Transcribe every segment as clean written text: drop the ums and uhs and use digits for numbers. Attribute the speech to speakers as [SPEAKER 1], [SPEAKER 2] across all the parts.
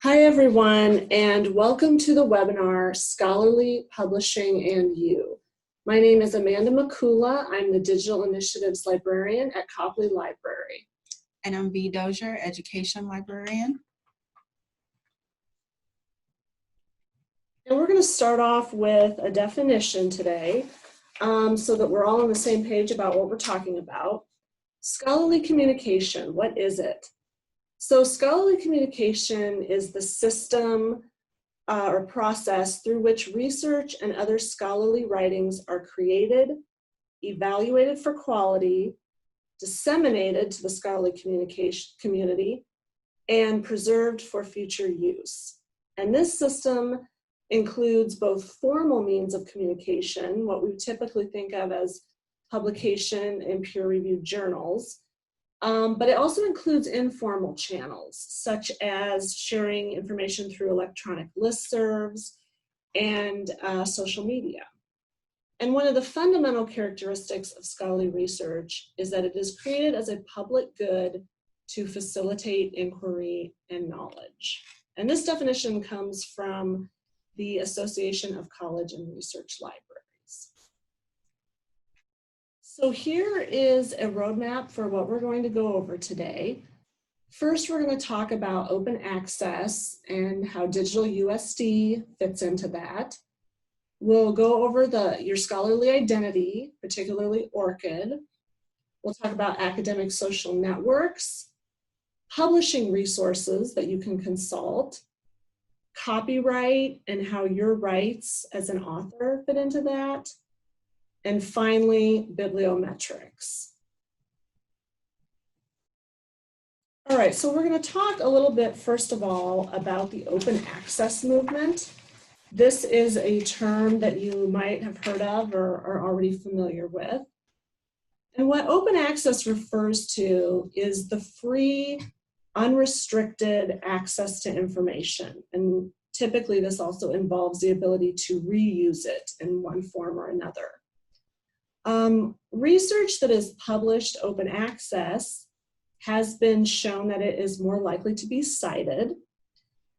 [SPEAKER 1] Hi everyone, and welcome to the webinar, Scholarly Publishing and You. My name is Amanda Makula. I'm the Digital Initiatives Librarian at Copley Library.
[SPEAKER 2] And I'm V. Dozier, Education Librarian.
[SPEAKER 1] And we're going to start off with a definition today so that we're all on the same page about what we're talking about. Scholarly communication, what is it? So scholarly communication is the system or process through which research and other scholarly writings are created, evaluated for quality, disseminated to the scholarly communication community, and preserved for future use. And this system includes both formal means of communication, what we typically think of as publication in peer-reviewed journals, but it also includes informal channels, such as sharing information through electronic listservs and social media. And one of the fundamental characteristics of scholarly research is that it is created as a public good to facilitate inquiry and knowledge. And this definition comes from the Association of College and Research Libraries. So here is a roadmap for what we're going to go over today. First, we're going to talk about open access and how Digital USD fits into that. We'll go over your scholarly identity, particularly ORCID. We'll talk about academic social networks, publishing resources that you can consult, copyright and how your rights as an author fit into that, and finally, bibliometrics. All right, so we're going to talk a little bit, first of all, about the open access movement. This is a term that you might have heard of or are already familiar with. And what open access refers to is the free, unrestricted access to information. And typically, this also involves the ability to reuse it in one form or another. Research that is published open access has been shown that it is more likely to be cited.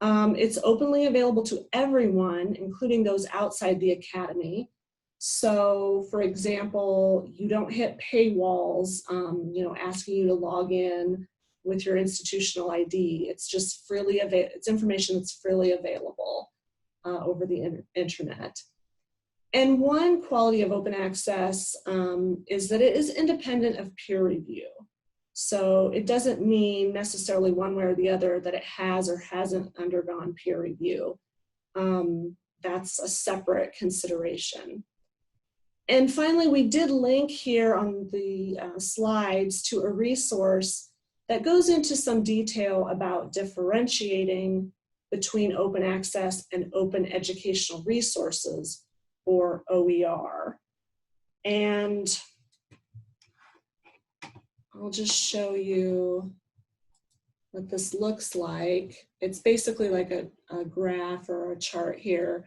[SPEAKER 1] It's openly available to everyone, including those outside the academy. So, for example, you don't hit paywalls, asking you to log in with your institutional ID. It's just freely available. It's information that's freely available over the internet. And one quality of open access is that it is independent of peer review. So it doesn't mean necessarily one way or the other that it has or hasn't undergone peer review. That's a separate consideration. And finally, we did link here on the slides to a resource that goes into some detail about differentiating between open access and open educational resources, or OER. And I'll just show you what this looks like. It's basically like a graph or a chart here.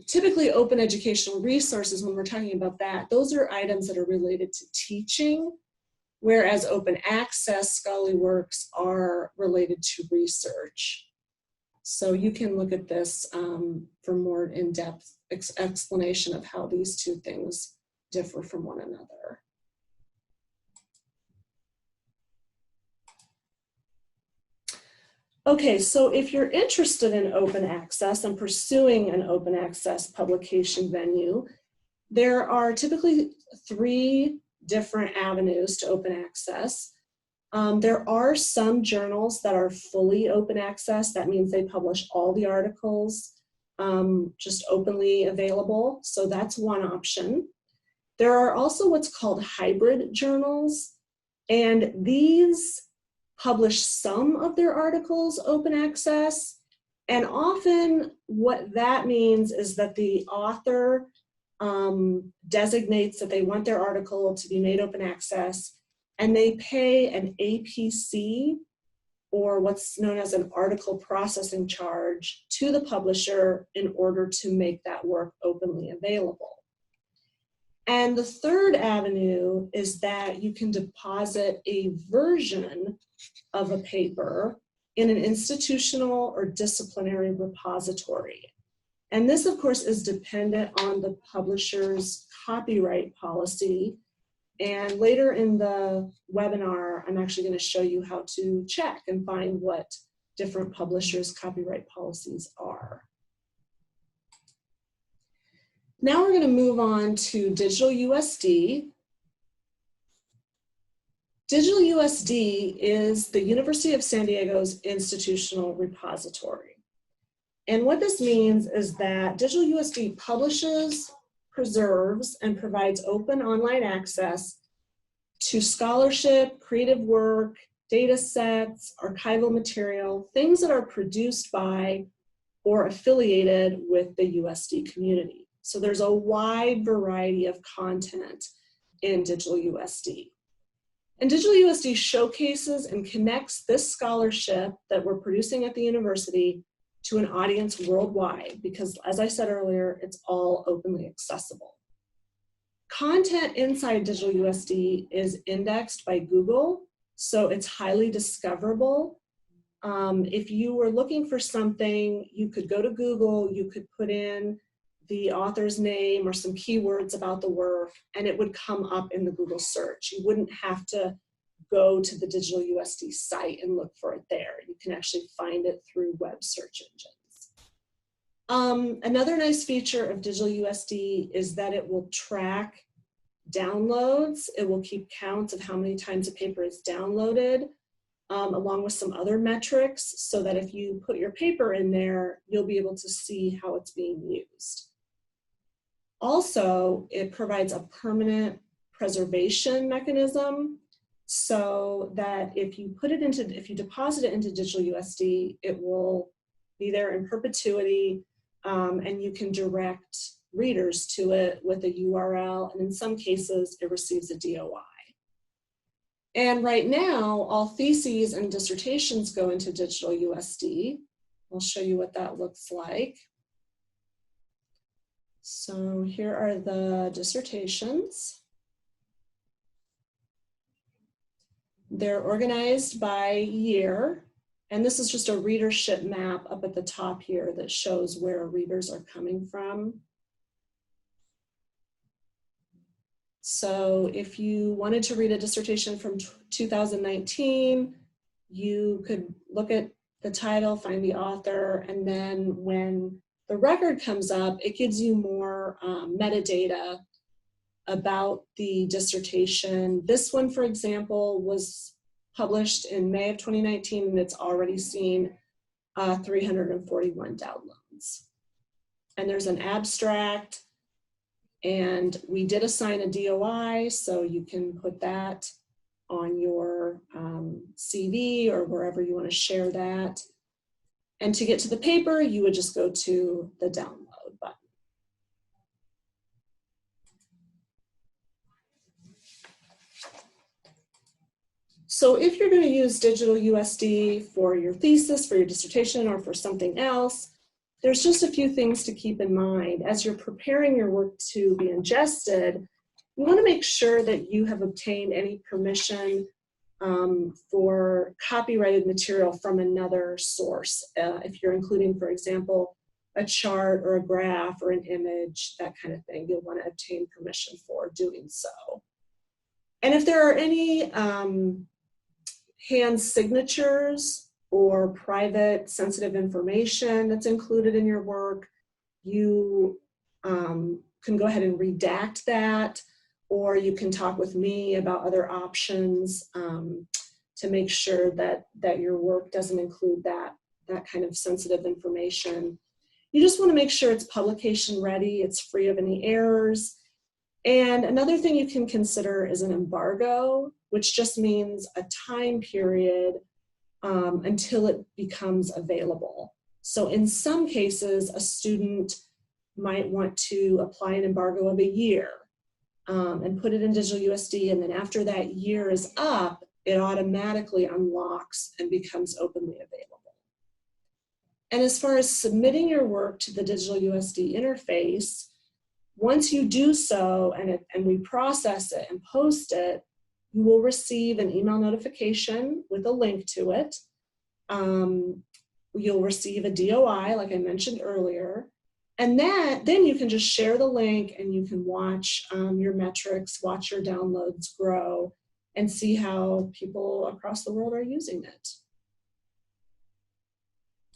[SPEAKER 1] Typically, open educational resources, when we're talking about that, those are items that are related to teaching, whereas open access scholarly works are related to research. So you can look at this for more in-depth explanation of how these two things differ from one another. Okay, so if you're interested in open access and pursuing an open access publication venue, there are typically 3 different avenues to open access. There are some journals that are fully open access. That means they publish all the articles just openly available. So that's one option. There are also what's called hybrid journals, and these publish some of their articles open access. And often what that means is that the author designates that they want their article to be made open access, and they pay an APC, or what's known as an article processing charge, to the publisher in order to make that work openly available. And the third avenue is that you can deposit a version of a paper in an institutional or disciplinary repository. And this, of course, is dependent on the publisher's copyright policy. And later in the webinar, I'm actually going to show you how to check and find what different publishers' copyright policies are. Now we're going to move on to Digital USD. Digital USD is the University of San Diego's institutional repository. And what this means is that Digital USD publishes, preserves, and provides open online access to scholarship, creative work, data sets, archival material, things that are produced by or affiliated with the USD community. So there's a wide variety of content in Digital USD. And Digital USD showcases and connects this scholarship that we're producing at the university to an audience worldwide because, as I said earlier, it's all openly accessible. Content inside Digital USD is indexed by Google, so it's highly discoverable. If you were looking for something, you could go to Google, you could put in the author's name or some keywords about the work, and it would come up in the Google search. You wouldn't have to go to the Digital USD site and look for it there. You can actually find it through web search engines. Another nice feature of Digital USD is that it will track downloads. It will keep counts of how many times a paper is downloaded, along with some other metrics, so that if you put your paper in there, you'll be able to see how it's being used. Also, it provides a permanent preservation mechanism so that if you deposit it into Digital USD, it will be there in perpetuity, and you can direct readers to it with a URL, and in some cases, it receives a DOI. And right now, all theses and dissertations go into Digital USD. I'll show you what that looks like. So here are the dissertations. They're organized by year, and this is just a readership map up at the top here that shows where readers are coming from. So if you wanted to read a dissertation from 2019, you could look at the title, find the author, and then when the record comes up, it gives you more metadata about the dissertation. This one, for example, was published in May of 2019, and it's already seen 341 downloads. And there's an abstract, and we did assign a DOI, so you can put that on your CV or wherever you want to share that. And to get to the paper, you would just go to the download button. So if you're going to use Digital USD for your thesis, for your dissertation, or for something else, there's just a few things to keep in mind. As you're preparing your work to be ingested, you want to make sure that you have obtained any permission for copyrighted material from another source. If you're including, for example, a chart or a graph or an image, that kind of thing, you'll want to obtain permission for doing so. And if there are any hand signatures or private sensitive information that's included in your work, you can go ahead and redact that, or you can talk with me about other options to make sure that your work doesn't include that kind of sensitive information. You just want to make sure it's publication ready, it's free of any errors. And another thing you can consider is an embargo, which just means a time period until it becomes available. So in some cases, a student might want to apply an embargo of a year and put it in Digital USD, and then after that year is up, it automatically unlocks and becomes openly available. And as far as submitting your work to the Digital USD interface, once you do so and we process it and post it, you will receive an email notification with a link to it. You'll receive a DOI, like I mentioned earlier. And then you can just share the link and you can watch your metrics, watch your downloads grow, and see how people across the world are using it.